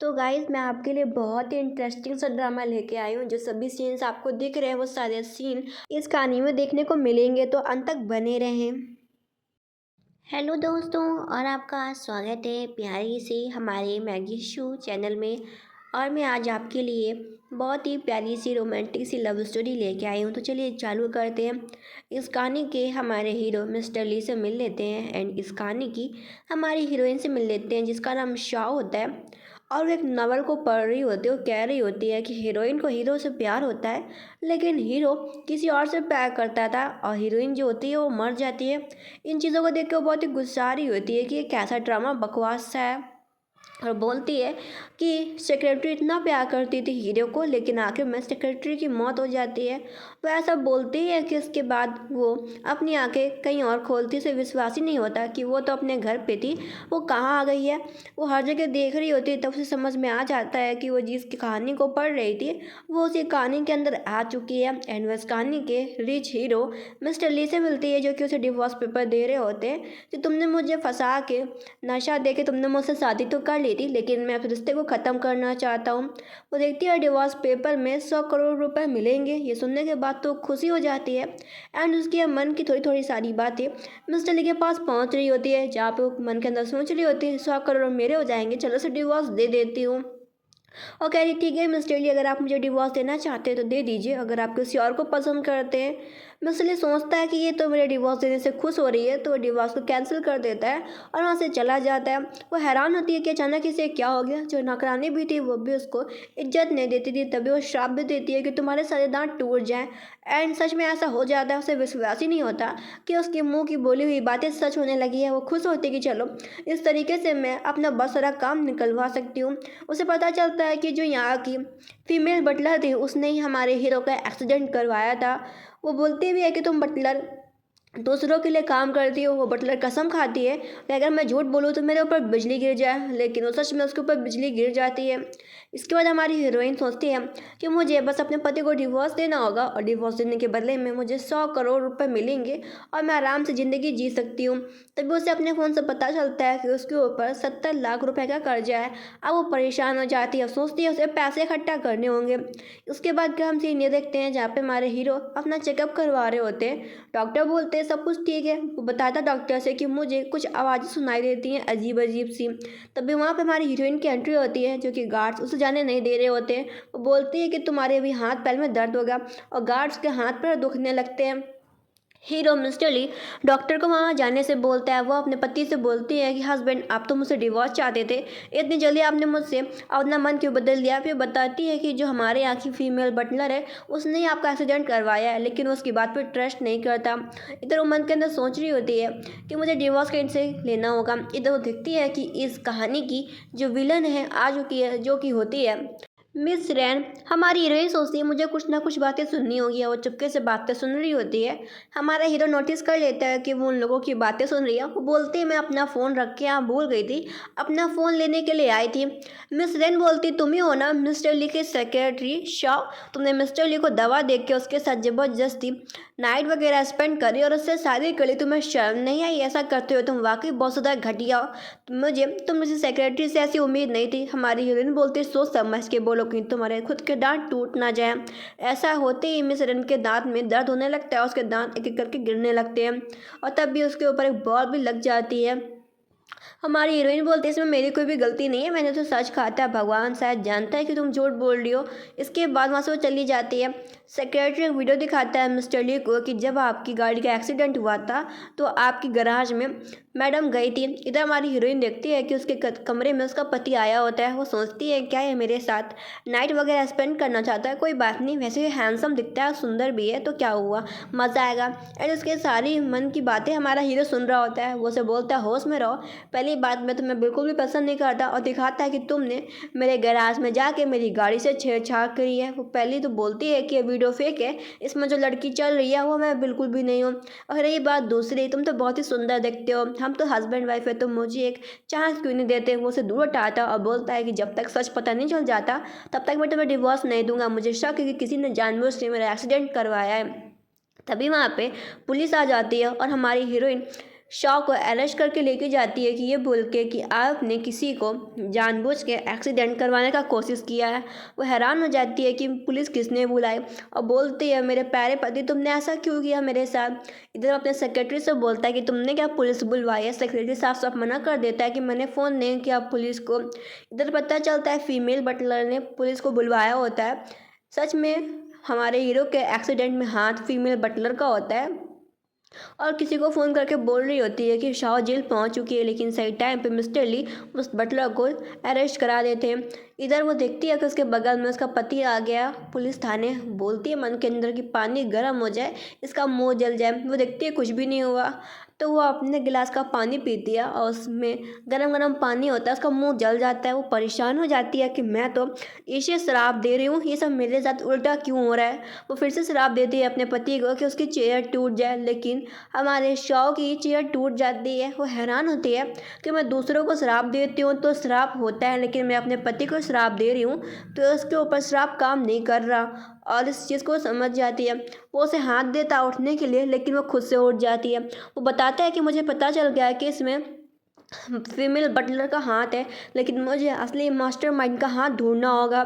तो गाइज़ मैं आपके लिए बहुत ही इंटरेस्टिंग सा ड्रामा लेके आई हूँ। जो सभी सीन्स आपको दिख रहे हैं वो सारे सीन इस कहानी में देखने को मिलेंगे, तो अंत तक बने रहें। हेलो दोस्तों, और आपका स्वागत है प्यारी सी हमारे मैगी शो चैनल में। और मैं आज आपके लिए बहुत ही प्यारी सी रोमांटिक सी लव स्टोरी लेके आई हूँ। तो चलिए चालू करते हैं। इस कहानी के हमारे हीरो मिस्टर ली से मिल लेते हैं, एंड इस कहानी की हमारी हीरोइन से मिल लेते हैं जिसका नाम शाओ होता है। और वो एक नावल को पढ़ रही होती है। वो कह रही होती है कि हीरोइन को हीरो से प्यार होता है, लेकिन हीरो किसी और से प्यार करता था और हीरोइन जो होती है वो मर जाती है। इन चीज़ों को देख के वो बहुत ही गुस्सा रही होती है कि ये कैसा ड्रामा बकवास सा है, और बोलती है कि सेक्रेटरी इतना प्यार करती थी हीरो को, लेकिन आखिर में सेक्रेटरी की मौत हो जाती है। वो ऐसा बोलती है कि उसके बाद वो अपनी आंखें कहीं और खोलती, से विश्वास ही नहीं होता कि वो तो अपने घर पे थी, वो कहाँ आ गई है। वो हर जगह देख रही होती है, तब उसे समझ में आ जाता है कि वो जिस कहानी को पढ़ रही थी वो उसी कहानी के अंदर आ चुकी है। एंड उस कहानी के रिच हीरो मिस्टर ली से मिलती है, जो कि उसे डिवोर्स पेपर दे रहे होते हैं कि तुमने मुझे फंसा के नशा दे के तुमने मुझसे शादी तो कर ली थी, लेकिन मैं इस रिश्ते को ख़त्म करना चाहता हूँ। वो देखती है डिवोर्स पेपर में 100 करोड़ रुपए मिलेंगे। ये सुनने के बाद तो खुशी हो जाती है, एंड उसके मन की थोड़ी थोड़ी सारी बातें मिस्टर ली के पास पहुँच रही होती है, जहाँ पे वो मन के अंदर सोच रही होती है 100 करोड़ मेरे हो जाएंगे, चलो से डिवोर्स दे देती हूँ। और कह रही ठीक है मिस्टर ली, अगर आप मुझे डिवोर्स देना चाहते हैं तो दे दीजिए, अगर आप किसी और को पसंद करते हैं। मिस्टर ली सोचता है कि ये तो मेरे डिवोर्स देने से खुश हो रही है, तो वो डिवोर्स को कैंसिल कर देता है और वहाँ से चला जाता है। वो हैरान होती है कि अचानक इसे क्या हो गया। जो नौकरानी भी थी वो भी उसको इज्जत नहीं देती थी, तभी वो श्राप भी देती है कि तुम्हारे सारे दांत टूट जाएं। एंड सच में ऐसा हो जाता है। उसे विश्वास ही नहीं होता कि उसके मुंह की बोली हुई बातें सच होने लगी है। वो खुश होती है कि चलो इस तरीके से मैं अपना बहुत सारा काम निकलवा सकती हूँ। उसे पता चलता है कि जो यहाँ की फीमेल बटलर थी उसने ही हमारे हीरो का एक्सीडेंट करवाया था। वो बोलती भी है कि तुम बटलर दूसरों के लिए काम करती हो। वो बटलर कसम खाती है कि अगर मैं झूठ बोलूँ तो मेरे ऊपर बिजली गिर जाए, लेकिन वो सच में उसके ऊपर बिजली गिर जाती है। इसके बाद हमारी हीरोइन सोचती है कि मुझे बस अपने पति को डिवोर्स देना होगा, और डिवोर्स देने के बदले में मुझे 100 करोड़ रुपए मिलेंगे और मैं आराम से ज़िंदगी जी सकती हूँ। तभी उसे अपने फ़ोन से पता चलता है कि उसके ऊपर 70 लाख रुपए का कर्जा है। अब वो परेशान हो जाती है, सोचती है उसे पैसे इकट्ठा करने होंगे। उसके बाद क्या हम सीन ये देखते हैं जहाँ पे हमारे हीरो अपना चेकअप करवा रहे होते हैं। डॉक्टर बोलते हैं सब कुछ ठीक है। वो बताता डॉक्टर से कि मुझे कुछ आवाज़ें सुनाई देती हैं अजीब अजीब सी। तभी वहाँ पे हमारी हीरोइन की एंट्री होती है, जो कि गार्ड्स उसे जाने नहीं दे रहे होते हैं। वो बोलती है कि तुम्हारे अभी हाथ पैर में दर्द होगा, और गार्ड्स के हाथ पैर दुखने लगते हैं। हीरो मिस्टर ली डॉक्टर को वहाँ जाने से बोलता है। वो अपने पति से बोलती है कि हस्बैंड आप तो मुझसे डिवोर्स चाहते थे, इतनी जल्दी आपने मुझसे अपना मन क्यों बदल दिया। फिर बताती है कि जो हमारे यहाँ की फीमेल बटलर है उसने ही आपका एक्सीडेंट करवाया है, लेकिन वो उसकी बात पर ट्रस्ट नहीं करता। इधर वो मन के अंदर सोच रही होती है कि मुझे डिवोर्स कहीं से लेना होगा। इधर वो देखती है कि इस कहानी की जो विलन है आ चुकी है, जो कि होती है मिस रैन। हमारी हीरोइन सोचती है मुझे कुछ ना कुछ बातें सुननी होगी, और वो चुपके से बातें सुन रही होती है। हमारा हीरो नोटिस कर लेता है कि वो उन लोगों की बातें सुन रही है। वो बोलती है मैं अपना फ़ोन रख के यहाँ भूल गई थी, अपना फ़ोन लेने के लिए आई थी। मिस रैन बोलती तुम ही हो ना मिस्टर ली के सेक्रेटरी शाह, तुमने मिस्टर ली को दवा दे के उसके साथ ज़बरदस्ती नाइट वगैरह स्पेंड करी और उससे शादी करी। तुम्हें शर्म नहीं आई ऐसा करते हो? तुम वाकई बहुत ज़्यादा घटिया हो। मुझे तुमसे सेक्रेटरी से ऐसी उम्मीद नहीं थी। हमारी हीरोइन बोलती सोच समझ के बोलो कि तुम्हारे खुद के दांत टूट ना जाए। ऐसा होते ही मिस रन के दांत में दर्द होने लगता है, उसके दांत एक एक करके गिरने लगते हैं, और तब भी उसके ऊपर एक बॉल भी लग जाती है। हमारी हीरोइन बोलती है इसमें मेरी कोई भी गलती नहीं है, मैंने तो सच कहा था, भगवान शायद जानता है कि तुम झूठ बोल रही हो। इसके बाद वहाँ से वो चली जाती है। सेक्रेटरी एक वीडियो दिखाता है मिस्टर ली को कि जब आपकी गाड़ी का एक्सीडेंट हुआ था तो आपकी गराज में मैडम गई थी। इधर हमारी हीरोइन देखती है कि उसके कमरे में उसका पति आया होता है। वो सोचती है क्या है मेरे साथ नाइट वगैरह स्पेंड करना चाहता है, कोई बात नहीं, वैसे ही हैंडसम दिखता है, सुंदर भी है, तो क्या हुआ, मज़ा आएगा। एंड उसके सारी मन की बातें हमारा हीरो सुन रहा होता है। वो उसे बोलता है होश में रहो, पहली बात मैं तुम्हें बिल्कुल भी पसंद नहीं करता, और दिखाता है कि तुमने मेरे गैराज में जाके मेरी गाड़ी से छेड़छाड़ करी है। वो पहली तो बोलती है कि ये वीडियो फेक है, इसमें जो लड़की चल रही है वो मैं बिल्कुल भी नहीं हूँ। और रही बात दूसरी, तुम तो बहुत ही सुंदर दिखते हो, हम तो हस्बैंड वाइफ है, तुम मुझे एक चांस क्यों नहीं देते। वो उसे दूर हटाता और बोलता है कि जब तक सच पता नहीं चल जाता तब तक मैं तुम्हें डिवोर्स नहीं दूंगा। मुझे शक है कि किसी ने जानबूझ के मेरा एक्सीडेंट करवाया है। तभी वहाँ पे पुलिस आ जाती है और हमारी हीरोइन शॉ को अरेस्ट करके लेके जाती है कि ये बोल के कि आपने किसी को जानबूझ के एक्सीडेंट करवाने का कोशिश किया है। वो हैरान हो जाती है कि पुलिस किसने बुलाई और बोलती है मेरे प्यारे पति तुमने ऐसा क्यों किया मेरे साथ। इधर अपने सेक्रेटरी से बोलता है कि तुमने क्या पुलिस बुलवाई है। सेक्रेटरी साफ साफ मना कर देता है कि मैंने फ़ोन नहीं किया पुलिस को। इधर पता चलता है फीमेल बटलर ने पुलिस को बुलवाया होता है। सच में हमारे हीरो के एक्सीडेंट में हाथ फीमेल बटलर का होता है और किसी को फ़ोन करके बोल रही होती है कि शाह जेल पहुंच चुकी है, लेकिन सही टाइम पे मिस्टर ली उस बटलर को अरेस्ट करा देते हैं। इधर वो देखती है कि उसके बगल में उसका पति आ गया पुलिस थाने। बोलती है मन के अंदर कि पानी गर्म हो जाए, इसका मुंह जल जाए। वो देखती है कुछ भी नहीं हुआ, तो वो अपने गिलास का पानी पीती है और उसमें गरम गरम पानी होता है, उसका मुंह जल जाता है। वो परेशान हो जाती है कि मैं तो इसे शराब दे रही हूँ, ये सब मेरे साथ उल्टा क्यों हो रहा है। वो फिर से शराब देती है अपने पति को कि उसकी चेयर टूट जाए, लेकिन हमारे शॉ की चेयर टूट जाती है। वो हैरान होती है कि मैं दूसरों को शराब देती हूँ तो शराब होता है, लेकिन मैं अपने पति को शराब दे रही हूँ तो उसके ऊपर शराब काम नहीं कर रहा। और इस चीज़ को समझ जाती है। वो उसे हाथ देता उठने के लिए, लेकिन वो खुद से उठ जाती है। वो बताता है कि मुझे पता चल गया है कि इसमें फीमेल बटलर का हाथ है, लेकिन मुझे असली मास्टरमाइंड का हाथ ढूंढना होगा।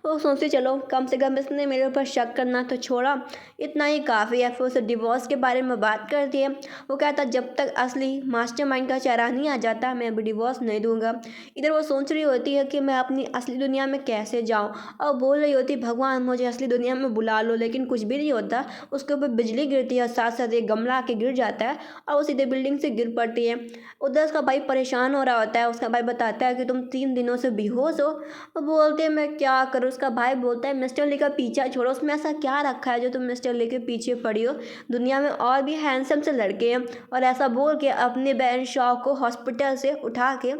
वो सोचती चलो कम से कम इसने मेरे ऊपर शक करना तो छोड़ा, इतना ही काफ़ी है। फिर उसे डिवोर्स के बारे में बात करती है। वो कहता जब तक असली मास्टरमाइंड का चेहरा नहीं आ जाता मैं अभी डिवोर्स नहीं दूंगा। इधर वो सोच रही होती है कि मैं अपनी असली दुनिया में कैसे जाऊँ, और बोल रही होती भगवान मुझे असली दुनिया में बुला लो, लेकिन कुछ भी नहीं होता। उसके ऊपर बिजली गिरती है, साथ साथ एक गमला आके गिर जाता है और वो सीधे बिल्डिंग से गिर पड़ती है। उधर उसका भाई परेशान हो रहा होता है। उसका भाई बताता है कि तुम 3 दिनों से बेहोश हो। वो बोलते हैं मैं क्या करूँ। उसका भाई बोलता है मिस्टर ली का पीछा छोड़ो, उसमें ऐसा क्या रखा है जो तुम मिस्टर ली के पीछे पड़ी हो, दुनिया में और भी हैंडसम से लड़के हैं। और ऐसा बोल के अपनी बहन शॉ को हॉस्पिटल से उठा के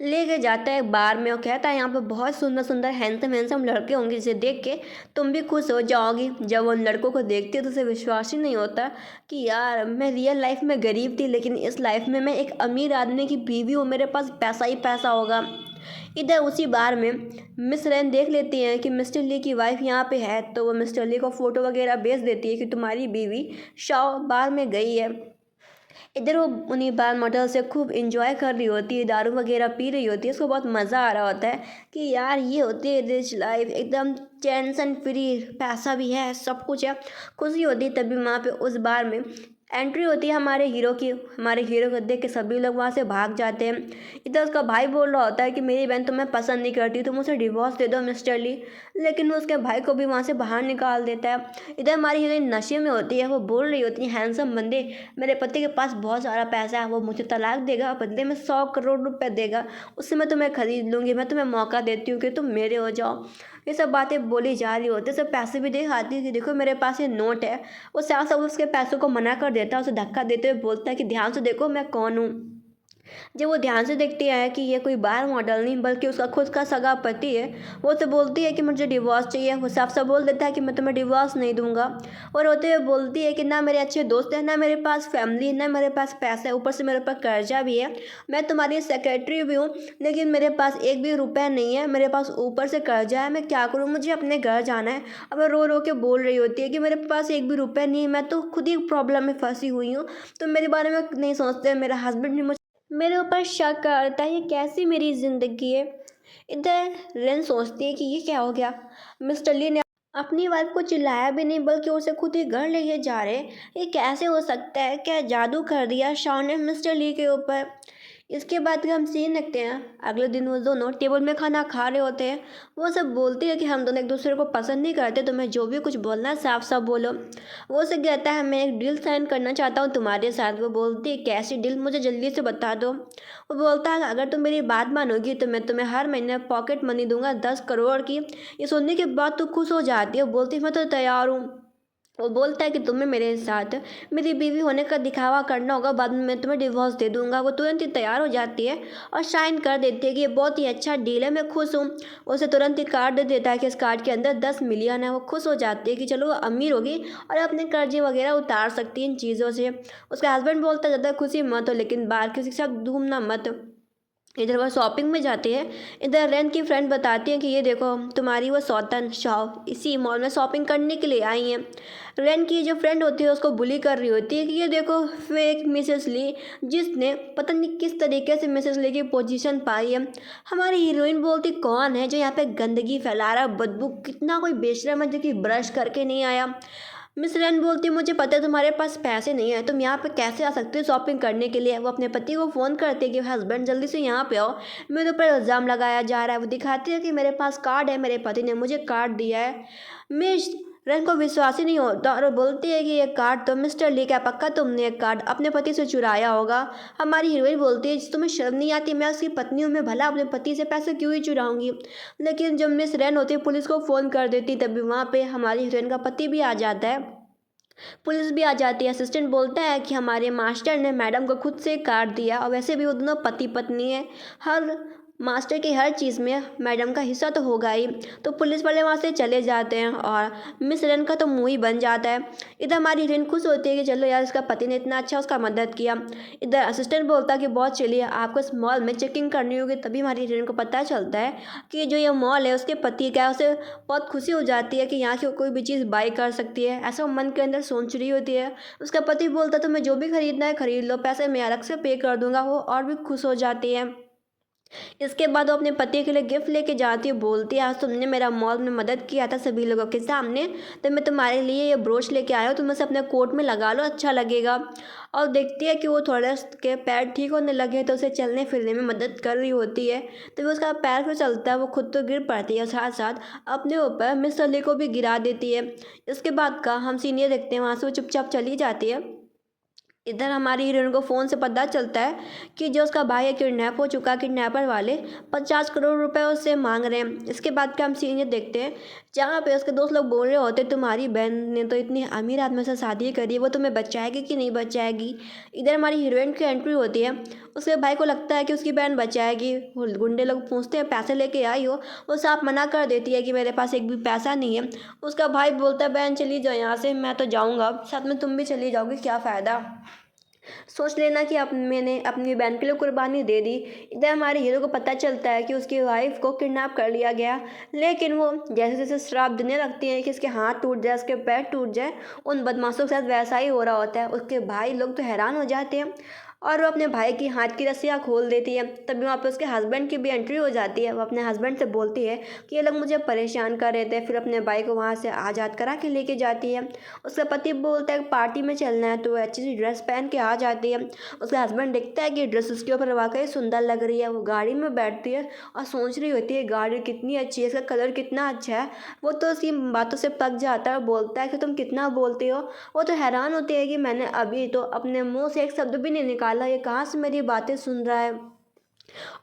लेके जाता है बार में और कहता है यहाँ पे बहुत सुंदर सुंदर हैंडसम हैंडसम लड़के होंगे जिसे देख के तुम भी खुश हो जाओगी। जब उन लड़कों को देखती है तो उसे विश्वास ही नहीं होता कि यार मैं रियल लाइफ में गरीब थी, लेकिन इस लाइफ में मैं एक अमीर आदमी की बीवी हूँ, मेरे पास पैसा ही पैसा होगा। इधर उसी बार में मिस रेन देख लेती हैं कि मिस्टर ली की वाइफ यहाँ पे है, तो वो मिस्टर ली को फ़ोटो वगैरह भेज देती है कि तुम्हारी बीवी शॉ बार में गई है। इधर वो उन्हीं बार मॉडल से खूब इंजॉय कर रही होती है, दारू वगैरह पी रही होती है। उसको बहुत मज़ा आ रहा होता है कि यार ये होती है रिच लाइफ, एकदम टेंशन फ्री, पैसा भी है, सब कुछ है, खुशी होती है। तभी वहाँ पे उस बार में एंट्री होती है हमारे हीरो की। हमारे हीरो को देख के सभी लोग वहाँ से भाग जाते हैं। इधर उसका भाई बोल रहा होता है कि मेरी बहन तुम्हें पसंद नहीं करती, तुम उसे डिवोर्स दे दो मिस्टर ली, लेकिन वो उसके भाई को भी वहाँ से बाहर निकाल देता है। इधर हमारी हीरोइन नशे में होती है। वो बोल रही होती है हैंडसम बंदे मेरे पति के पास बहुत सारा पैसा है, वो मुझे तलाक देगा, बदले में 100 करोड़ रुपए देगा, उससे मैं तुम्हें खरीद लूँगी, मैं तुम्हें मौका देती हूँ कि तुम मेरे हो जाओ। ये सब बातें बोली जा रही होती है। सब पैसे भी दिखाती है कि देखो मेरे पास ये नोट है। वो साफ साफ उसके पैसों को मना कर देता है, उसे धक्का देते हुए बोलता है कि ध्यान से देखो मैं कौन हूँ। जब वो ध्यान से देखती है कि ये कोई बाहर मॉडल नहीं बल्कि उसका खुद का सगा पति है, वो उसे बोलती है कि मुझे डिवोर्स चाहिए। वो साफ साफ बोल देता है कि मैं तुम्हें डिवोर्स नहीं दूंगा। और रोते हुए बोलती है कि ना मेरे अच्छे दोस्त हैं, ना मेरे पास फैमिली है, ना मेरे पास पैसा है, ऊपर से मेरे ऊपर कर्जा भी है, मैं तुम्हारी सेक्रेटरी भी हूँ, लेकिन मेरे पास एक भी रुपया नहीं है, मेरे पास ऊपर से कर्जा है, मैं क्या करूँ, मुझे अपने घर जाना है। अब वो रो रो के बोल रही होती है कि मेरे पास एक भी रुपया नहीं है, मैं तो खुद ही प्रॉब्लम में फंसी हुई हूँ, तो मेरे बारे में नहीं सोचते, मेरा हस्बैंड भी मेरे ऊपर शक करता है, ये कैसी मेरी ज़िंदगी है। इधर रेन सोचती है कि ये क्या हो गया, मिस्टर ली ने अपनी वाइफ को चिल्लाया भी नहीं बल्कि उसे खुद ही घर लेके जा रहे। ये कैसे हो सकता है, क्या जादू कर दिया शाह ने मिस्टर ली के ऊपर। इसके बाद हम सीन देखते हैं अगले दिन वो दोनों टेबल में खाना खा रहे होते हैं। वो सब बोलती है कि हम दोनों एक दूसरे को पसंद नहीं करते, तुम्हें जो भी कुछ बोलना है साफ साफ बोलो। वो उसे कहता है मैं एक डील साइन करना चाहता हूँ तुम्हारे साथ। वो बोलती है कैसी डील, मुझे जल्दी से बता दो। वो बोलता है अगर तुम मेरी बात मानोगी तो मैं तुम्हें हर महीने पॉकेट मनी दूंगा 10 करोड़ की। ये सुनने के बाद तू खुश हो जाती है, बोलती है मैं तो तैयार हूँ। वो बोलता है कि तुम्हें मेरे साथ मेरी बीवी होने का दिखावा करना होगा, बाद में मैं तुम्हें डिवोर्स दे दूंगा। वो तुरंत ही तैयार हो जाती है और साइन कर देती है कि ये बहुत ही अच्छा डील है, मैं खुश हूँ। उसे तुरंत ही कार्ड दे देता है कि इस कार्ड के अंदर 10 मिलियन है। वो खुश हो जाती है कि चलो वो अमीर होगी और अपने कर्जे वगैरह उतार सकती है इन चीज़ों से। उसका हस्बैंड बोलता है ज़्यादा खुशी मत हो, लेकिन बाहर किसी के साथ घूमना मत। इधर वो शॉपिंग में जाती है। इधर रेन की फ्रेंड बताती है कि ये देखो तुम्हारी वो सौतन शाव इसी मॉल में शॉपिंग करने के लिए आई हैं। रेन की जो फ्रेंड होती है उसको बुली कर रही होती है कि ये देखो फेक मिसेस ली, जिसने पता नहीं किस तरीके से मिसेस ली की पोजीशन पाई है। हमारी हीरोइन बोलती कौन है जो यहाँ पे गंदगी फैला रहा है, बदबू कितना कोई बेशरम है जो कि ब्रश करके नहीं आया। मिस रैन बोलती है मुझे पता है तुम्हारे पास पैसे नहीं है, तुम यहाँ पे कैसे आ सकते हो शॉपिंग करने के लिए। वो अपने पति को फ़ोन करती है कि हस्बैंड जल्दी से यहाँ पे आओ, मेरे ऊपर इल्ज़ाम लगाया जा रहा है। वो दिखाती है कि मेरे पास कार्ड है, मेरे पति ने मुझे कार्ड दिया है। मिस रैन को विश्वास ही नहीं होता और वो बोलती है कि ये कार्ड तो मिस्टर ली का, पक्का तुमने एक कार्ड अपने पति से चुराया होगा। हमारी हीरोइन बोलती है तुम्हें शर्म नहीं आती, मैं उसकी पत्नी हूँ, मैं भला अपने पति से पैसे क्यों ही चुराऊंगी। लेकिन जब मिस रैन होती है पुलिस को फ़ोन कर देती तभी वहाँ पे हमारी हीरोइन का पति भी आ जाता है। पुलिस भी आ जाती है। असिस्टेंट बोलता है कि हमारे मास्टर ने मैडम को खुद से काट दिया और वैसे भी वो दोनों पति पत्नी है, हर मास्टर की हर चीज़ में मैडम का हिस्सा तो होगा ही। तो पुलिस वाले वहाँ से चले जाते हैं और मिस रेन का तो मुँह ही बन जाता है। इधर हमारी हीरोइन खुश होती है कि चलो यार इसका पति ने इतना अच्छा उसका मदद किया। इधर असिस्टेंट बोलता है कि बहुत चलिए आपको इस मॉल में चेकिंग करनी होगी। तभी हमारी हीरोइन को पता चलता है कि जो ये मॉल है उसके पति का, उसे बहुत खुशी हो जाती है कि यहाँ की कोई भी चीज़ बाई कर सकती है, ऐसा वो मन के अंदर सोच रही होती है। उसका पति बोलता है तुम्हें जो भी खरीदना है खरीद लो, पैसे मैं अलग से पे कर दूंगा। वो और भी खुश हो जाती है। इसके बाद वो अपने पति के लिए गिफ्ट लेके जाती है, बोलती है आज तुमने मेरा मॉल में मदद किया था सभी लोगों के सामने, तो मैं तुम्हारे लिए ये ब्रोच लेके आया हूँ, तुम इसे अपने कोट में लगा लो, अच्छा लगेगा। और देखती है कि वो थोड़े उसके पैर ठीक होने लगे तो उसे चलने फिरने में मदद कर रही होती है। तो वो उसका पैर फिर चलता है, वो खुद तो गिर पड़ती है, साथ साथ अपने ऊपर मिस अली को भी गिरा देती है। इसके बाद का हम सीनियर देखते हैं, वहाँ से वो चुपचाप चली जाती है। इधर हमारी हीरोइन को फ़ोन से पता चलता है कि जो उसका भाई है किडनैप हो चुका, किडनैपर वाले 50 करोड़ रुपए उससे मांग रहे हैं। इसके बाद का हम सीन ये देखते हैं जहाँ पे उसके दोस्त लोग बोल रहे होते तुम्हारी बहन ने तो इतनी अमीर आदमी से शादी करी है, वो तुम्हें बचाएगी कि नहीं बचाएगी। इधर हमारी हीरोइन की एंट्री होती है। उसके भाई को लगता है कि उसकी बहन बचाएगी। वो गुंडे लोग पूछते हैं पैसे लेके आई हो, वो साफ मना कर देती है कि मेरे पास एक भी पैसा नहीं है। उसका भाई बोलता है बहन चली जाओ यहाँ से, मैं तो जाऊँगा, साथ में तुम भी चली जाओगी, क्या फ़ायदा। सोच लेना कि अब मैंने अपनी बहन के लिए कुर्बानी दे दी। इधर हमारे हीरो को पता चलता है कि उसकी वाइफ को किडनैप कर लिया गया, लेकिन वो जैसे जैसे श्राप देने लगती है कि इसके हाथ टूट जाए, उसके पैर टूट जाए, उन बदमाशों के साथ वैसा ही हो रहा होता है। उसके भाई लोग तो हैरान हो जाते हैं और वो अपने भाई की हाथ की रस्सियाँ खोल देती है। तभी वहाँ पे उसके हस्बैंड की भी एंट्री हो जाती है। वो अपने हस्बैंड से बोलती है कि ये लोग मुझे परेशान कर रहे थे, फिर अपने भाई को वहाँ से आज़ाद करा के लेके जाती है। उसका पति बोलता है पार्टी में चलना है, तो वो अच्छी सी ड्रेस पहन के आ जाती है। उसका हस्बैंड देखता है कि ड्रेस उसके ऊपर वाकई सुंदर लग रही है। वो गाड़ी में बैठती है और सोच रही होती है गाड़ी कितनी अच्छी है, इसका कलर कितना अच्छा है। वो तो उसकी बातों से पक जाता है और बोलता है कि तुम कितना बोलते हो। वो तो हैरान होती है कि मैंने अभी तो अपने मुंह से एक शब्द भी नहीं निकाला, ये कहाँ से मेरी बातें सुन रहा है।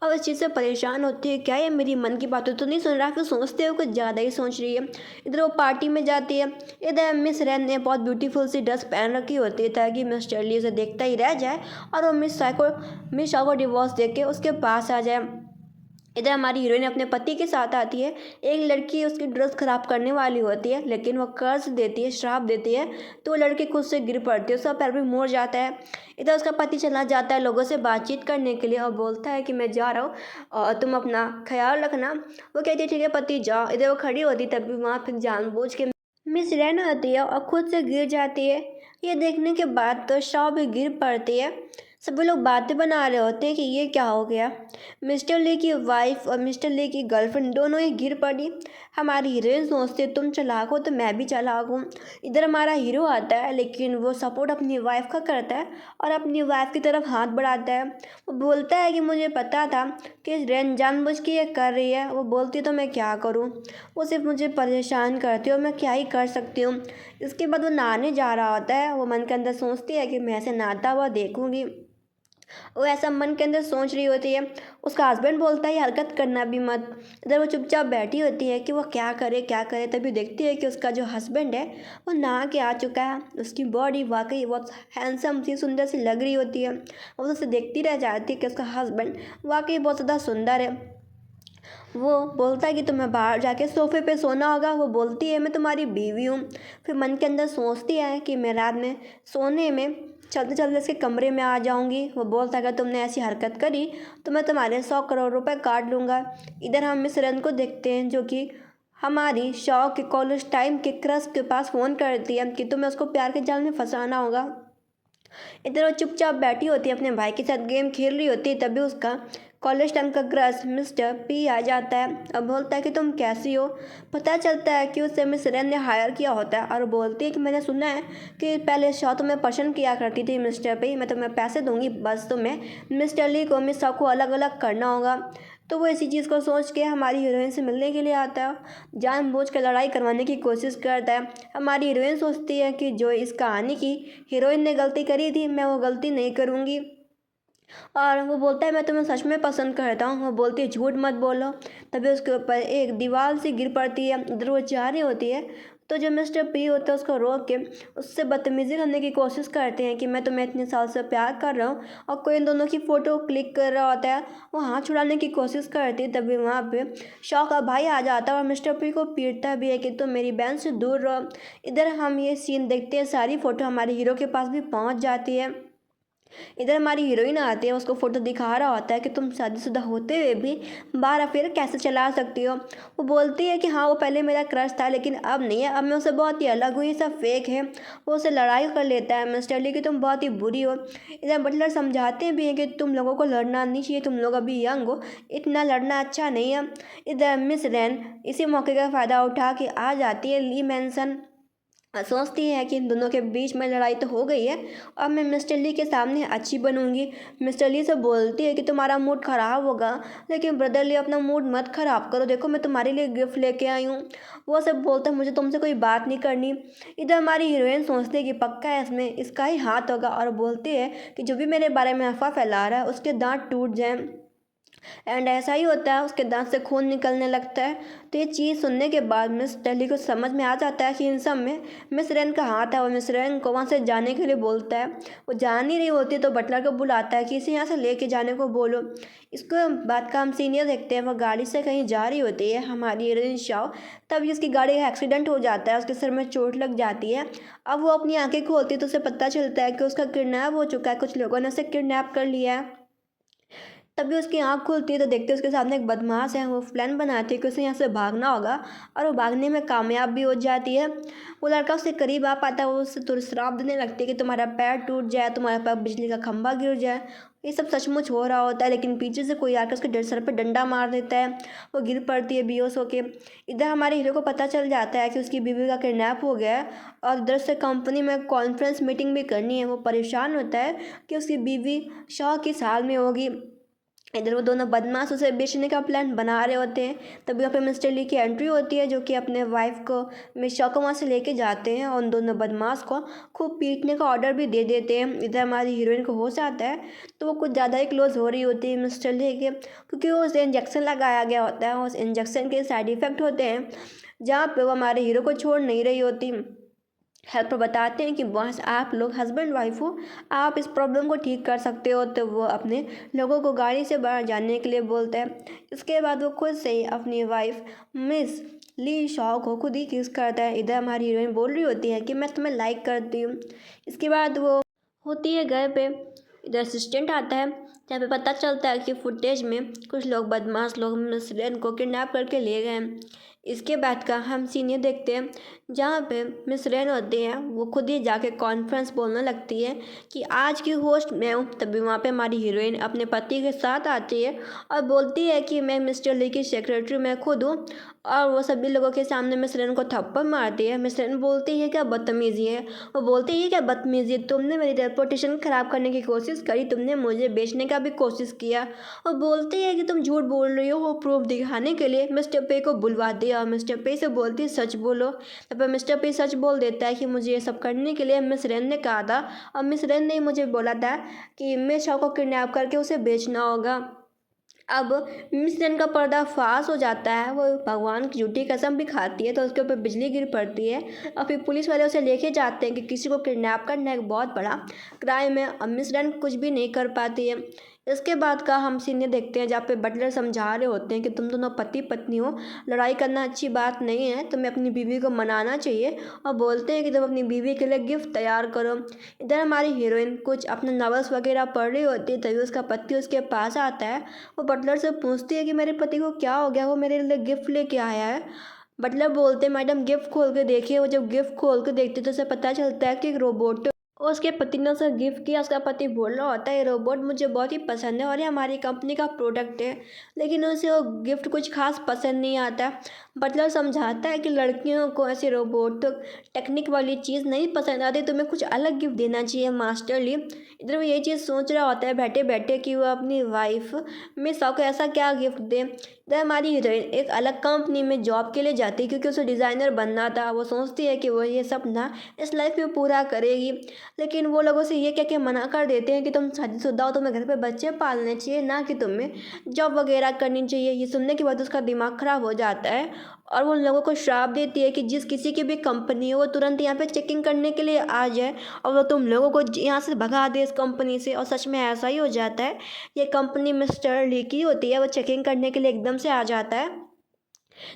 और इस चीज़ से परेशान होती है, क्या ये मेरी मन की बातें तो नहीं सुन रहा, फिर सोचते हो कुछ ज़्यादा ही सोच रही है। इधर वो पार्टी में जाती है। इधर मिस रैन ने बहुत ब्यूटीफुल सी ड्रेस पहन रखी होती है ताकि मिस चर्ली उसे देखता ही रह जाए और वो मिस शा को डिवोर्स दे के उसके पास आ जाए। इधर हमारी हीरोइन अपने पति के साथ आती है। एक लड़की उसकी ड्रेस खराब करने वाली होती है, लेकिन वो कर्ज देती है, श्राप देती है, तो वो लड़की खुद से गिर पड़ती है, उसका पैर भी मुड़ जाता है। इधर उसका पति चला जाता है लोगों से बातचीत करने के लिए और बोलता है कि मैं जा रहा हूँ और तुम अपना ख्याल रखना। वो कहती है ठीक है पति जाओ। इधर वो खड़ी होती तभी वहाँ फिर जानबूझ के मिस रैन आती है और खुद से गिर जाती है। ये देखने के बाद तो शॉ भी गिर पड़ती है। सभी लोग बातें बना रहे होते हैं कि ये क्या हो गया। मिस्टर ली की वाइफ और मिस्टर ली की गर्लफ्रेंड दोनों ही गिर पड़ी। हमारी हीरोइन सोचती है तुम चालाक हो तो मैं भी चालाक हूँ। इधर हमारा हीरो आता है, लेकिन वो सपोर्ट अपनी वाइफ का करता है और अपनी वाइफ की तरफ हाथ बढ़ाता है। वो बोलता है कि मुझे पता था कि रेन जानबूझ के ये कर रही है। वो बोलती तो मैं क्या करूँ, वो सिर्फ मुझे परेशान करती है और मैं क्या ही कर सकती हूँ। इसके बाद वो नहाने जा रहा होता है। वो मन के अंदर सोचती है कि मैं ऐसे नहाता हुआ देखूंगी। वो ऐसा मन के अंदर सोच रही होती है। उसका हस्बैंड बोलता है ये हरकत करना भी मत। इधर वो चुपचाप बैठी होती है कि वो क्या करे क्या करे। तभी देखती है कि उसका जो हस्बैंड है वो नहा के आ चुका है। उसकी बॉडी वाकई बहुत हैंडसम सी सुंदर सी लग रही होती है। वो उसे देखती रह जाती है कि उसका हस्बैंड वाकई बहुत ज़्यादा सुंदर है। वो बोलता है कि तुम्हें बाहर जाके सोफे पे सोना होगा। वो बोलती है मैं तुम्हारी बीवी हूँ। फिर मन के अंदर सोचती है कि मैं रात में सोने में चलते चलते इसके कमरे में आ जाऊंगी। वो बोलता है अगर तुमने ऐसी हरकत करी तो मैं तुम्हारे 100 करोड़ रुपए काट लूँगा। इधर हम मिस रन को देखते हैं जो कि हमारी शॉ के कॉलेज टाइम के क्रश के पास फ़ोन करती है कि तुम्हें उसको प्यार के जाल में फंसाना होगा। इधर वो चुपचाप बैठी होती है, अपने भाई के साथ गेम खेल रही होती है। तभी उसका कॉलेज टाइम का क्रश मिस्टर पी आ जाता है और बोलता है कि तुम कैसी हो। पता चलता है कि उसे मिस रेन ने हायर किया होता है और बोलती है कि मैंने सुना है कि पहले शॉ तुम्हें पसंद किया करती थी मिस्टर पी, मैं तुम्हें पैसे दूंगी, बस तुम्हें मिस्टर ली को मिस शॉ को अलग अलग करना होगा। तो वो इसी चीज़ को सोच के हमारी हीरोइन से मिलने के लिए आता है, जानबूझ कर लड़ाई करवाने की कोशिश करता है। हमारी हीरोइन सोचती है कि जो इस कहानी की हीरोइन ने गलती करी थी मैं वो गलती नहीं करूँगी। और वो बोलता है मैं तुम्हें सच में पसंद करता हूँ। वो बोलती है झूठ मत बोलो। तभी उसके ऊपर एक दीवार सी गिर पड़ती है। इधर वो जा रही होती है तो जो मिस्टर पी होता है उसको रोक के उससे बदतमीज़ी करने की कोशिश करते हैं कि मैं तुम्हें इतने साल से प्यार कर रहा हूँ, और कोई इन दोनों की फ़ोटो क्लिक कर रहा होता है। वो हाथ छुड़ाने की कोशिश करती है। तभी वहाँ पे शॉ का भाई आ जाता है और मिस्टर पी को पीटता भी है कि तुम मेरी बहन से दूर रहो। इधर हम ये सीन देखते हैं, सारी फ़ोटो हमारे हीरो के पास भी पहुँच जाती है। इधर हमारी हीरोइन आती है, उसको फोटो दिखा रहा होता है कि तुम शादीशुदा होते हुए भी 12 अफेयर कैसे चला सकती हो। वो बोलती है कि हाँ वो पहले मेरा क्रश था लेकिन अब नहीं है, अब मैं उससे बहुत ही अलग हुई, सब फेक है। वो उससे लड़ाई कर लेता है मिस्टर ली कि तुम बहुत ही बुरी हो। इधर बटलर समझाते भी हैं कि तुम लोगों को लड़ना नहीं चाहिए, तुम लोग अभी यंग हो, इतना लड़ना अच्छा नहीं है। इधर मिस रैन इसी मौके का फ़ायदा उठा के आ जाती है ली मैंसन। सोचती है कि इन दोनों के बीच में लड़ाई तो हो गई है, अब मैं मिस्टर ली के सामने अच्छी बनूंगी। मिस्टर ली से बोलती है कि तुम्हारा मूड ख़राब होगा, लेकिन ब्रदर ली अपना मूड मत ख़राब करो, देखो मैं तुम्हारे लिए गिफ्ट लेके आई हूँ। वो सब बोलता है मुझे तुमसे कोई बात नहीं करनी। इधर हमारी हीरोइन सोचती है कि पक्का है इसमें इसका ही हाथ होगा, और बोलती है कि जो भी मेरे बारे में अफवाह फैला रहा है उसके दांत टूट जाएं। एंड ऐसा ही होता है, उसके दांत से खून निकलने लगता है। तो ये चीज़ सुनने के बाद मिस टेली को समझ में आ जाता है कि इन सब में मिस रेन का हाथ है। और मिस रेन को वहाँ से जाने के लिए बोलता है। वो जा नहीं रही होती तो बटलर को बुलाता है कि इसे यहाँ से लेके जाने को बोलो। इसको बात का हम सीनियर देखते हैं, वो गाड़ी से कहीं जा रही होती है हमारी हीरोइन शाओ। तभी उसकी गाड़ी का एक्सीडेंट हो जाता है, उसके सिर में चोट लग जाती है। अब वो अपनी आंखें खोलती है तो उसे पता चलता है कि उसका किडनैप हो चुका है, कुछ लोगों ने उसे किडनैप कर लिया है। तभी उसकी आँख खुलती है तो देखते हैं उसके सामने एक बदमाश है। वो प्लान बनाती है कि उसे यहाँ से भागना होगा, और वो भागने में कामयाब भी हो जाती है। वो लड़का उससे करीब आ पाता है, वो उससे तुरंत श्राप देने लगती है कि तुम्हारा पैर टूट जाए, तुम्हारे पास बिजली का खंभा गिर जाए। ये सब सचमुच हो रहा होता है, लेकिन पीछे से कोई आकर उसके सर पर डंडा मार देता है। वो गिर पड़ती है बेहोश होके। इधर हमारे हीरो को पता चल जाता है कि उसकी बीवी का किडनैप हो गया है, और इधर से कंपनी में कॉन्फ्रेंस मीटिंग भी करनी है। वो परेशान होता है कि उसकी बीवी शॉ किस हाल में होगी। इधर वो दोनों बदमाश उसे बेचने का प्लान बना रहे होते हैं। तभी यहाँ पे मिस्टर ली की एंट्री होती है, जो कि अपने वाइफ को मिस को वहाँ से लेके जाते हैं और उन दोनों बदमाश को खूब पीटने का ऑर्डर भी दे देते हैं। इधर हमारी हीरोइन को होश आता है तो वो कुछ ज़्यादा ही क्लोज हो रही होती है मिस्टर ली के, क्योंकि वो उसे इंजेक्शन लगाया गया होता है। उस इंजेक्शन के साइड इफ़ेक्ट होते हैं, जहाँ पे वो हमारे हीरो को छोड़ नहीं रही होती। हेल्पर बताते हैं कि बॉस आप लोग हस्बैंड वाइफ हो, आप इस प्रॉब्लम को ठीक कर सकते हो। तो वो अपने लोगों को गाड़ी से बाहर जाने के लिए बोलता है। इसके बाद वो खुद से ही अपनी वाइफ मिस ली शॉ को खुद ही किस करता है। इधर हमारी हीरोइन बोल रही होती है कि मैं तुम्हें लाइक करती हूँ। इसके बाद वो होती है घर पे। इधर असिस्टेंट आता है, जहाँ पे पता चलता है कि फुटेज में कुछ लोग बदमाश लोग मिस रेन को किडनैप करके ले गए हैं। इसके बाद का हम सीन ये देखते हैं, जहाँ पे मिस रेन होती हैं वो खुद ही जाके कॉन्फ्रेंस बोलने लगती है कि आज की होस्ट मैं हूँ। तभी वहाँ पे हमारी हीरोइन अपने पति के साथ आती है और बोलती है कि मैं मिस्टर ली की सेक्रेटरी मैं खुद हूँ, और वो सभी लोगों के सामने मिस रेन को थप्पड़ मारती है। मिस रेन बोलती है क्या बदतमीज़ी है। वो बोलती है क्या बदतमीज़ी है, तुमने मेरी रेपुटेशन ख़राब करने की कोशिश करी, तुमने मुझे बेचने का भी कोशिश किया। और बोलती है कि तुम झूठ बोल रही हो। वो प्रूफ दिखाने के लिए मिस्टर पे को बुलवा दिया, और मिस्टर पे से बोलती है सच बोलो। तब पर मिस्टर पे सच बोल देता है कि मुझे ये सब करने के लिए मिस रेन ने कहा था, और मिस रेन ने मुझे बोला था कि मिस शॉ को किडनैप करके उसे बेचना होगा। अब मिस रेन का पर्दाफाश हो जाता है। वो भगवान की झूठी कसम भी खाती है तो उसके ऊपर बिजली गिर पड़ती है, और फिर पुलिस वाले उसे लेके जाते हैं कि किसी को किडनैप करना एक बहुत बड़ा क्राइम है। अब मिस रेन कुछ भी नहीं कर पाती है। इसके बाद का हम सीन ये देखते हैं जहाँ पे बटलर समझा रहे होते हैं कि तुम दोनों पति पत्नी हो, लड़ाई करना अच्छी बात नहीं है, तुम्हें अपनी बीवी को मनाना चाहिए। और बोलते हैं कि तुम अपनी बीवी के लिए गिफ्ट तैयार करो। इधर हमारी हीरोइन कुछ अपने नॉवेल्स वगैरह पढ़ रही होती है, तभी उसका पति उसके पास आता है। वो बटलर से पूछती है कि मेरे पति को क्या हो गया, वो मेरे लिए गिफ्ट लेके आया है। बटलर बोलते हैं मैडम गिफ्ट खोल के देखिए। वो जब गिफ्ट खोल के देखती है तो उसे पता चलता है कि एक रोबोट और उसके पति ने उसे गिफ्ट किया। उसका पति बोल रहा होता है ये रोबोट मुझे बहुत ही पसंद है और ये हमारी कंपनी का प्रोडक्ट है, लेकिन उसे वो गिफ्ट कुछ खास पसंद नहीं आता। बटलर समझाता है कि लड़कियों को ऐसे रोबोट टेक्निक वाली चीज़ नहीं पसंद आती, तुम्हें कुछ अलग गिफ्ट देना चाहिए मास्टरली। इधर वो ये चीज़ सोच रहा होता है बैठे बैठे कि वो अपनी वाइफ मिस को ऐसा क्या गिफ्ट दे। इधर हमारी हीरोइन एक अलग कंपनी में जॉब के लिए जाती है क्योंकि उसे डिज़ाइनर बनना था। वो सोचती है कि वो ये सपना इस लाइफ में पूरा करेगी, लेकिन वो लोगों से ये कह के मना कर देते हैं कि तुम शादीशुदा हो, तुम्हें घर पे बच्चे पालने चाहिए, ना कि तुम्हें जॉब वगैरह करनी चाहिए। ये सुनने के बाद उसका दिमाग ख़राब हो जाता है और वो उन लोगों को श्राप देती है कि जिस किसी की भी कंपनी हो वो तुरंत यहाँ पे चेकिंग करने के लिए आ जाए और वो तुम लोगों को यहाँ से भगा दे इस कंपनी से। और सच में ऐसा ही हो जाता है। ये कंपनी मिस्टर ली की होती है, वो चेकिंग करने के लिए एकदम से आ जाता है।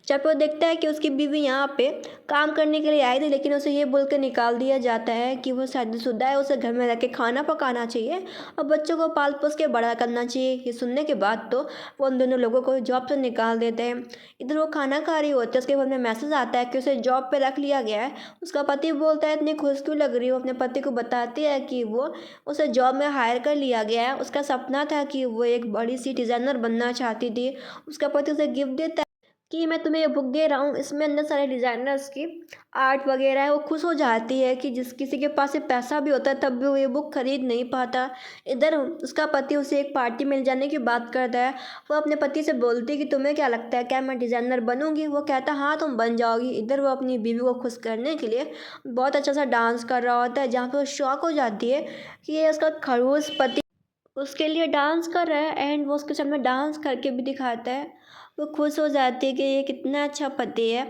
जब वो देखता है कि उसकी बीवी यहाँ पे काम करने के लिए आई थी, लेकिन उसे ये बोल के निकाल दिया जाता है कि वो शादीशुदा है, उसे घर में रह के खाना पकाना चाहिए और बच्चों को पाल पोस के बड़ा करना चाहिए। ये सुनने के बाद तो वो उन दोनों लोगों को जॉब से निकाल देते हैं। इधर वो खाना खा रही होती है, उसके बाद में मैसेज आता है कि उसे जॉब पे रख लिया गया है। उसका पति बोलता है इतनी खुश क्यों लग रही हो। अपने पति को बताती है कि वो उसे जॉब में हायर कर लिया गया है। उसका सपना था कि वो एक बड़ी सी डिज़ाइनर बनना चाहती थी। उसका पति उसे गिफ्ट देता है कि मैं तुम्हें ये बुक दे रहा हूँ, इसमें अंदर सारे डिज़ाइनर्स की आर्ट वगैरह है। वो खुश हो जाती है कि जिस किसी के पास ये पैसा भी होता है तब भी वो ये बुक खरीद नहीं पाता। इधर उसका पति उसे एक पार्टी मिल जाने की बात करता है। वो अपने पति से बोलती है कि तुम्हें क्या लगता है क्या मैं डिज़ाइनर बनूंगी। वो कहता है हाँ तुम बन जाओगी। इधर वो अपनी बीवी को खुश करने के लिए बहुत अच्छा सा डांस कर रहा होता है, जहाँ पर वो शॉक हो जाती है कि ये उसका खड़ूस पति उसके लिए डांस कर रहा है एंड वो उसके सामने डांस करके भी दिखाता है। वो खुश हो जाती है कि ये कितना अच्छा पति है।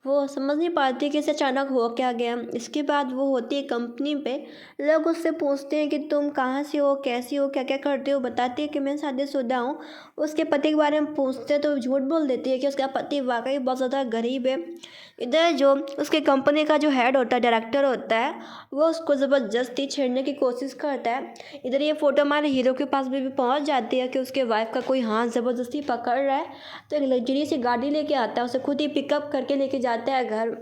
वो समझ नहीं पाती कि इसे अचानक हो क्या गया। इसके बाद वो होती है कंपनी पे। लोग उससे पूछते हैं कि तुम कहाँ से हो, कैसी हो, क्या क्या करते हो। बताती है कि मैं शादीशुदा हूँ। उसके पति के बारे में पूछते हैं तो झूठ बोल देती है कि उसका पति वाकई बहुत ज़्यादा गरीब है। इधर जो उसके कंपनी का जो हेड होता है, डायरेक्टर होता है, वो उसको ज़बरदस्ती छेड़ने की कोशिश करता है। इधर ये फ़ोटो हमारे हीरो के पास भी पहुंच जाती है कि उसके वाइफ का कोई हाथ ज़बरदस्ती पकड़ रहा है। तो एक लग्जरी सी गाड़ी लेके आता है, उसे खुद ही पिकअप करके लेके जाता है घर।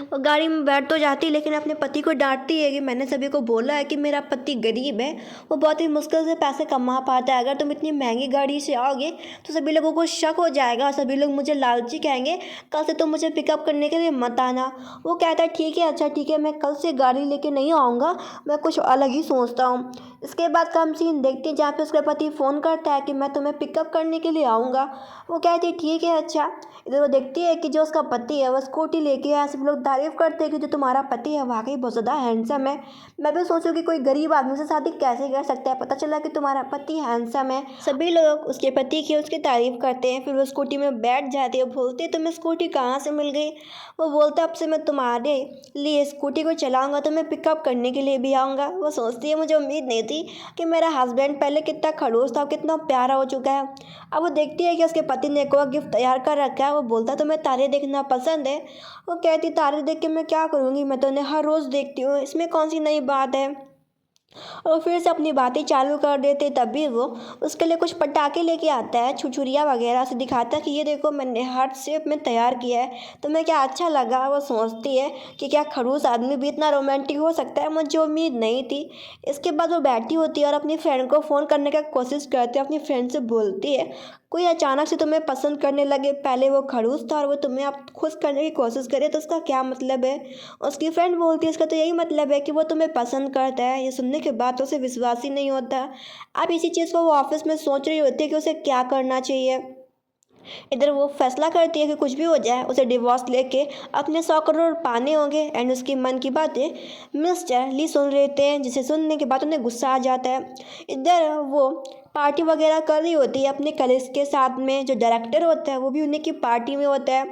वो गाड़ी में बैठ तो जाती है लेकिन अपने पति को डांटती है कि मैंने सभी को बोला है कि मेरा पति गरीब है, वो बहुत ही मुश्किल से पैसे कमा पाता है। अगर तुम इतनी महंगी गाड़ी से आओगे तो सभी लोगों को शक हो जाएगा और सभी लोग मुझे लालची कहेंगे। कल से तुम मुझे पिकअप करने के लिए मत आना। वो कहता है ठीक है, अच्छा ठीक है, मैं कल से गाड़ी लेके नहीं आऊँगा, मैं कुछ अलग ही सोचता हूँ। इसके बाद का हम सीन देखते हैं जहाँ पे उसका पति फ़ोन करता है कि मैं तुम्हें पिकअप करने के लिए आऊँगा। वो कहती है ठीक है अच्छा। इधर वो देखती है कि जो उसका पति है वो स्कूटी लेके आया। सब लोग तारीफ़ करते हैं कि जो तुम्हारा पति है वाकई बहुत ज़्यादा हैंडसम है। मैं भी सोचूं कि कोई गरीब आदमी से शादी कैसे कर सकता है, पता चला कि तुम्हारा पति हैंडसम है। सभी लोग उसके पति की उसकी तारीफ़ करते हैं। फिर वो स्कूटी में बैठ जाती है। बोलती है तुम्हें स्कूटी कहाँ से मिल गई। वो बोलता है अब से मैं तुम्हारे लिए स्कूटी को चलाऊँगा, तुम्हें पिकअप करने के लिए भी आऊँगा। वो सोचती है मुझे उम्मीद नहीं थी कि मेरा हस्बैंड पहले कितना खड़ूस था, कितना प्यारा हो चुका है। अब वो देखती है कि उसके पति ने एक और गिफ्ट तैयार कर रखा है। वो बोलता तुम्हें तारे देखना पसंद है। वो कहती तारे देख के मैं क्या करूँगी, मैं तो उन्हें हर रोज़ देखती हूँ, इसमें कौन सी नई बात है। और फिर से अपनी बातें चालू कर देते। तभी वो उसके लिए कुछ पटाखे लेके आता है, छुरछुरिया वगैरह से दिखाता है कि ये देखो मैंने हार्ट शेप में तैयार किया है, तुम्हें क्या अच्छा लगा। वो सोचती है कि क्या खड़ूस आदमी भी इतना रोमांटिक हो सकता है, मुझे उम्मीद नहीं थी। इसके बाद वो बैठी होती है और अपनी फ्रेंड को फ़ोन करने का कोशिश करती है। अपनी फ्रेंड से बोलती है कोई अचानक से तुम्हें पसंद करने लगे, पहले वो खड़ूस था और वो तुम्हें अब खुश करने की कोशिश करे तो उसका क्या मतलब है। उसकी फ्रेंड बोलती है इसका तो यही मतलब है कि वो तुम्हें पसंद करता है। ये सुनने के बाद तो उसे विश्वास ही नहीं होता। अब इसी चीज़ को वो ऑफिस में सोच रही होती है कि उसे क्या करना चाहिए। इधर वो फैसला करती है कि कुछ भी हो जाए उसे डिवोर्स लेके अपने 100 करोड़ पाने होंगे। एंड उसकी मन की बातें मिस्टर ली सुन लेते हैं, जिसे सुनने के बाद उन्हें गुस्सा आ जाता है। इधर वो पार्टी वगैरह कर रही होती है अपने कलीग्स के साथ में। जो डायरेक्टर होता है वो भी उन्हीं की पार्टी में होता है।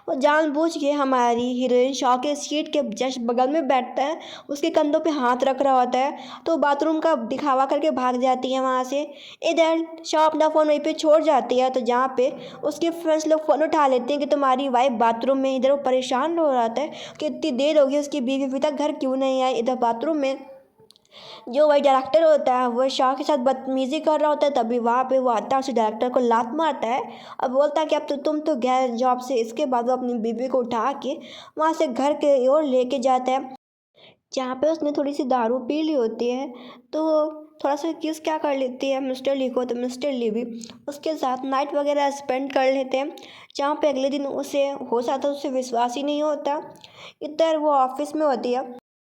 वो जानबूझ के हमारी हीरोइन शॉ के सीट के जस्ट बगल में बैठता है, उसके कंधों पे हाथ रख रहा होता है, तो बाथरूम का दिखावा करके भाग जाती है वहाँ से। इधर शॉ अपना फ़ोन वहीं पे छोड़ जाती है, तो जहाँ पे उसके फ्रेंड्स लोग फ़ोन उठा लेते हैं कि तुम्हारी वाइफ बाथरूम में। इधर वो परेशान हो रहा था कि इतनी देर हो गई, उसकी बीवी अभी तक घर क्यों नहीं आई। इधर बाथरूम में जो वही डायरेक्टर होता है वो शाह के साथ बदतमीजी कर रहा होता है, तभी वहाँ पे वो आता है, उस डायरेक्टर को लात मारता है और बोलता है कि अब तो तुम तो गए जॉब से। इसके बाद वो अपनी बीवी को उठा के वहाँ से घर के ओर लेके जाता है, जहाँ पे उसने थोड़ी सी दारू पी ली होती है। तो थोड़ा सा किस क्या कर लेती है मिस्टर ली को, तो मिस्टर ली भी उसके साथ नाइट वगैरह स्पेंड कर लेते हैं, जहाँ पे अगले दिन उसे होश आता है, उसे विश्वास ही नहीं होता। इधर वो ऑफिस में होती है,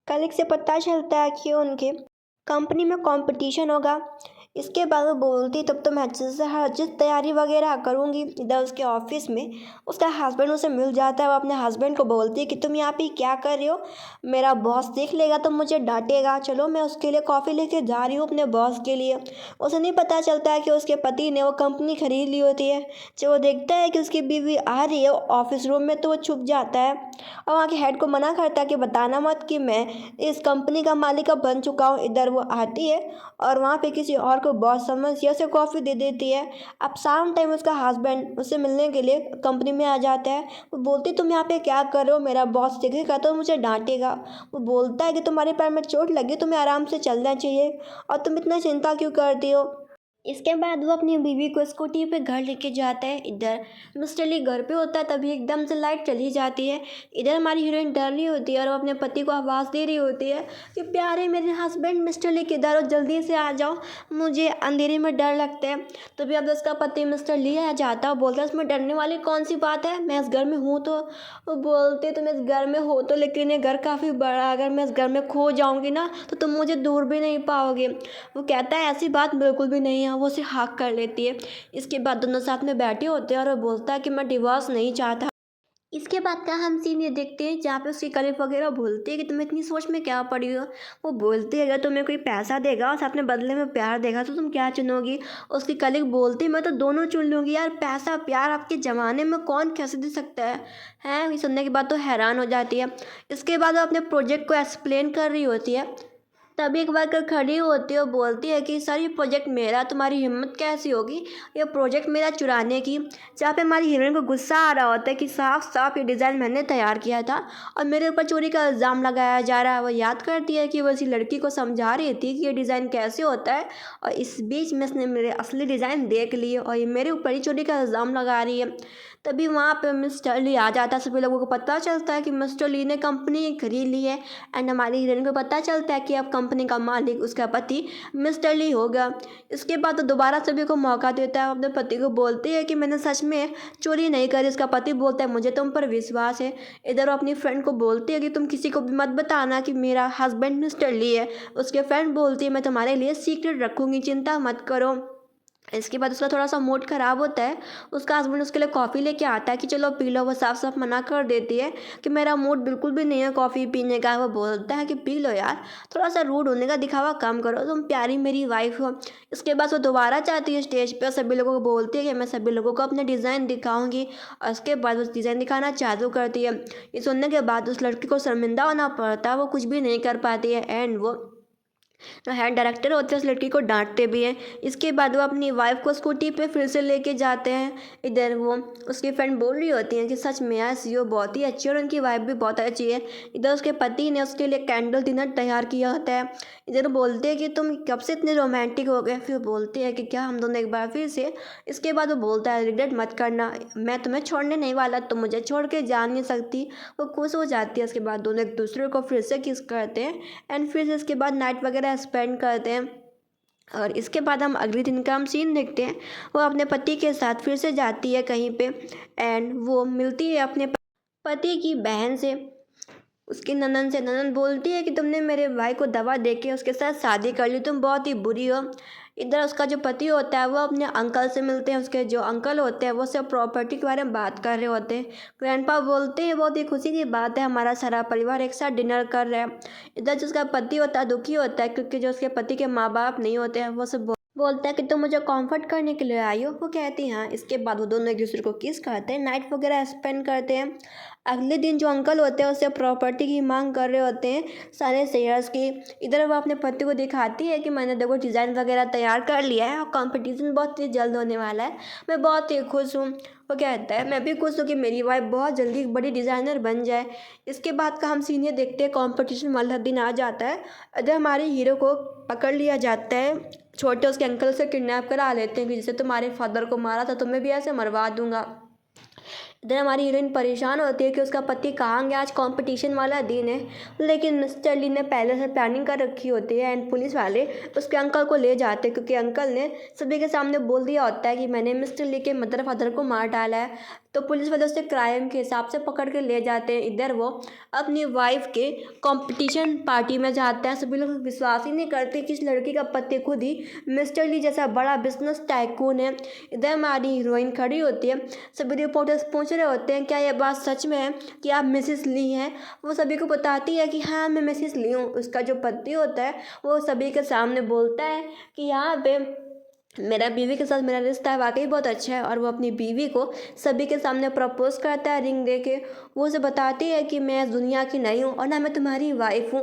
कलीग से पता चलता है कि उनके कंपनी में कंपटीशन होगा। इसके बाद वो बोलती तब तो मैं अच्छे से हर चीज़ तैयारी वगैरह करूँगी। इधर उसके ऑफिस में उसका हस्बैंड उसे मिल जाता है। वो अपने हस्बैंड को बोलती है कि तुम यहाँ पे क्या कर रहे हो, मेरा बॉस देख लेगा तो मुझे डांटेगा, चलो मैं उसके लिए कॉफ़ी लेके जा रही हूँ अपने बॉस के लिए। उसे नहीं पता चलता है कि उसके पति ने वो कंपनी खरीद ली होती है। जब वो देखता है कि उसकी बीवी आ रही है ऑफिस रूम में, तो वो छुप जाता है और वहाँ के हेड को मना करता है कि बताना मत कि मैं इस कंपनी का मालिक अब बन चुका हूँ। इधर वो आती है और वहाँ पे किसी और को बॉस समझ के उसे कॉफ़ी दे देती है। अब शाम टाइम उसका हस्बैंड उससे मिलने के लिए कंपनी में आ जाता है। वो बोलती तुम यहाँ पे क्या कर रहे हो, मेरा बॉस देखेगा तो मुझे डांटेगा। वो बोलता है कि तुम्हारे पैर में चोट लगी, तुम्हें आराम से चलना चाहिए और तुम इतना चिंता क्यों करती हो। इसके बाद वो अपनी बीवी को स्कूटी पे घर लेके जाता है। इधर मिस्टर ली घर पे होता है, तभी एकदम से लाइट चली जाती है। इधर हमारी हीरोइन डर रही होती है और वो अपने पति को आवाज़ दे रही होती है कि प्यारे मेरे हस्बैंड मिस्टर ली किधर हो, जल्दी से आ जाओ, मुझे अंधेरे में डर लगता है। तभी अब उसका पति मिस्टर ली आ जाता है और बोलता है इसमें डरने वाली कौन सी बात है, मैं इस घर में हूँ। तो वो बोलते तुम इस घर में हो तो, लेकिन ये घर काफ़ी बड़ा है, अगर मैं इस घर में खो जाऊँगी ना तो तुम मुझे दूर भी नहीं पाओगे। वो कहता है ऐसी बात बिल्कुल भी नहीं है, वो उसे हाँ कर लेती है। इसके बाद दोनों साथ में बैठे होते हैं और वो बोलता है कि मैं डिवोर्स नहीं चाहता। इसके बाद का हम सीन ये देखते हैं जहाँ पे उसकी कलीग वगैरह बोलती है कि तुम इतनी सोच में क्या पड़ी हो। वो बोलती है अगर तुम्हें कोई पैसा देगा और साथ में बदले में प्यार देगा तो तुम क्या चुनोगी। उसकी कलीग बोलती है मैं तो दोनों चुन लूँगी यार, पैसा प्यार आपके ज़माने में कौन कैसे दे सकता है। हैं ये सुनने के बाद तो हैरान हो जाती है। इसके बाद वो अपने प्रोजेक्ट को एक्सप्लेन कर रही होती है, तभी एक बार कर खड़ी होती है और बोलती है कि सर ये प्रोजेक्ट मेरा, तुम्हारी हिम्मत कैसी होगी ये प्रोजेक्ट मेरा चुराने की। जहाँ पे हमारी हीरोइन को गुस्सा आ रहा होता है कि साफ साफ ये डिज़ाइन मैंने तैयार किया था और मेरे ऊपर चोरी का इल्ज़ाम लगाया जा रहा है। वो याद करती है कि वो इसी लड़की को समझा रही थी कि ये डिज़ाइन कैसे होता है और इस बीच में इसने मेरे असली डिज़ाइन देख लिए और ये मेरे ऊपर ही चोरी का इल्ज़ाम लगा रही है। तभी वहाँ पे मिस्टर ली आ जाता है। सभी लोगों को पता चलता है कि मिस्टर ली ने कंपनी खरीद ली है एंड हमारी हीरोइन को पता चलता है कि अब कंपनी का मालिक उसका पति मिस्टर ली होगा। इसके बाद तो दोबारा सभी को मौका देता है, अपने पति को बोलती है कि मैंने सच में चोरी नहीं करी। उसका पति बोलता है मुझे तुम पर विश्वास है। इधर वो अपनी फ्रेंड को बोलती है कि तुम किसी को भी मत बताना कि मेरा हस्बैंड मिस्टर ली है। उसके फ्रेंड बोलती है मैं तुम्हारे लिए सीक्रेट रखूँगी, चिंता मत करो। इसके बाद उसका थोड़ा सा मूड ख़राब होता है। उसका हस्बैंड उसके लिए कॉफ़ी लेके आता है कि चलो पी लो। वो साफ साफ मना कर देती है कि मेरा मूड बिल्कुल भी नहीं है कॉफ़ी पीने का। वो बोलता है कि पी लो यार, थोड़ा सा रूड होने का दिखावा कम करो, तुम प्यारी मेरी वाइफ हो। इसके बाद वो दोबारा चाहती है स्टेज पर, सभी लोगों को बोलती है कि मैं सभी लोगों को अपने डिज़ाइन दिखाऊंगी और उसके बाद वो डिज़ाइन दिखाना चालू करती है। ये सुनने के बाद उस लड़की को शर्मिंदा होना पड़ता है, वो कुछ भी नहीं कर पाती है एंड वो जो हेड डायरेक्टर होते हैं उस लड़की को डांटते भी हैं। इसके बाद वो अपनी वाइफ को स्कूटी पे फिर से लेके जाते हैं। इधर वो उसकी फ्रेंड बोल रही होती हैं कि सच में यार सीओ बहुत ही अच्छी है और उनकी वाइफ भी बहुत अच्छी है। इधर उसके पति ने उसके लिए कैंडल डिनर तैयार किया होता है। इधर बोलते हैं कि तुम कब से इतने रोमांटिक हो गए, फिर बोलते हैं कि क्या हम दोनों एक बार फिर से। इसके बाद वो बोलता है रिग्रेट मत करना, मैं तुम्हें छोड़ने नहीं वाला, तुम मुझे छोड़ के जा नहीं सकती। वो खुश हो जाती है। इसके बाद दोनों एक दूसरे को फिर से किस करते हैं एंड फिर से इसके बाद नाइट वगैरह स्पेंड करते हैं। और इसके बाद हम अगले दिन का हम सीन देखते हैं। वो अपने पति के साथ फिर से जाती है कहीं पे एंड वो मिलती है अपने पति की बहन से, उसकी ननद से। ननद बोलती है कि तुमने मेरे भाई को दवा दे के उसके साथ शादी कर ली, तुम बहुत ही बुरी हो। इधर उसका जो पति होता है वो अपने अंकल से मिलते हैं। उसके जो अंकल होते हैं वो सब प्रॉपर्टी के बारे में बात कर रहे होते हैं। ग्रैंडपा बोलते हैं बहुत ही खुशी की बात है, हमारा सारा परिवार एक साथ डिनर कर रहा है। इधर जो उसका पति होता है दुखी होता है क्योंकि जो उसके पति के माँ बाप नहीं होते हैं वो सब बोलता है कि तुम मुझे कंफर्ट करने के लिए आई हो। वो कहती हैं हाँ। इसके बाद वो दोनों एक दूसरे को किस करते हैं, नाइट वगैरह स्पेंड करते हैं। अगले दिन जो अंकल होते हैं उससे प्रॉपर्टी की मांग कर रहे होते हैं, सारे शेयर्स की। इधर वो अपने पति को दिखाती है कि मैंने देखो डिज़ाइन वगैरह तैयार कर लिया है और कंपटीशन बहुत ही जल्द होने वाला है, मैं बहुत ही खुश हूँ। वो कहता है मैं भी खुश हूँ कि मेरी वाइफ बहुत जल्दी एक बड़ी डिज़ाइनर बन जाए। इसके बाद का हम सीन ये देखते हैं, कॉम्पिटिशन वाला दिन आ जाता है। इधर हमारे हीरो को पकड़ लिया जाता है, छोटे उसके अंकल से किडनैप करा लेते हैं कि जैसे तुम्हारे फादर को मारा था तुम्हें भी ऐसे मरवा दूंगा। इधर हमारी हीरोइन परेशान होती है कि उसका पति कहाँ गया, आज कंपटीशन वाला दिन है। लेकिन मिस्टर ली ने पहले से प्लानिंग कर रखी होती है एंड पुलिस वाले उसके अंकल को ले जाते हैं, क्योंकि अंकल ने सभी के सामने बोल दिया होता है कि मैंने मिस्टर ली के मदर फादर को मार डाला है। तो पुलिस वाले उसे क्राइम के हिसाब से पकड़ के ले जाते हैं। इधर वो अपनी वाइफ के कंपटीशन पार्टी में जाता है। सभी लोग विश्वास ही नहीं करते कि इस लड़की का पति खुद ही मिस्टर ली जैसा बड़ा बिजनेस टाइकून है। इधर हमारी हीरोइन खड़ी होती है, सभी रिपोर्टर्स पूछ रहे होते हैं क्या यह बात सच में है कि आप मिसेस ली हैं। वो सभी को बताती है कि हाँ मैं मिसेस ली हूँ। उसका जो पति होता है वो सभी के सामने बोलता है कि यहाँ पे मेरा बीवी के साथ मेरा रिश्ता है वाकई बहुत अच्छा है, और वो अपनी बीवी को सभी के सामने प्रपोज करता है रिंग दे के। वो उसे बताती है कि मैं इस दुनिया की नहीं हूँ और ना मैं तुम्हारी वाइफ हूँ।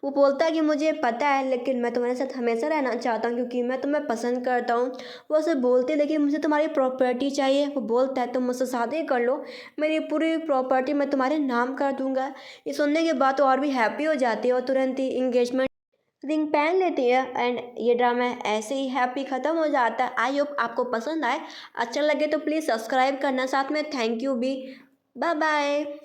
वो बोलता है कि मुझे पता है लेकिन मैं तुम्हारे साथ हमेशा रहना चाहता हूँ क्योंकि मैं तुम्हें पसंद करता हूँ। वो उसे बोलती है लेकिन मुझे तुम्हारी प्रॉपर्टी चाहिए। वो बोलता है तुम मुझसे शादी कर लो, मेरी पूरी प्रॉपर्टी मैं तुम्हारे नाम कर दूंगा। ये सुनने के बाद तो और भी हैप्पी हो जाती है और तुरंत ही इंगेजमेंट रिंग पहन लेती है एंड ये ड्रामा ऐसे ही हैप्पी ख़त्म हो जाता है। आई होप आपको पसंद आए। अच्छा लगे तो प्लीज़ सब्सक्राइब करना, साथ में थैंक यू भी। Bye bye.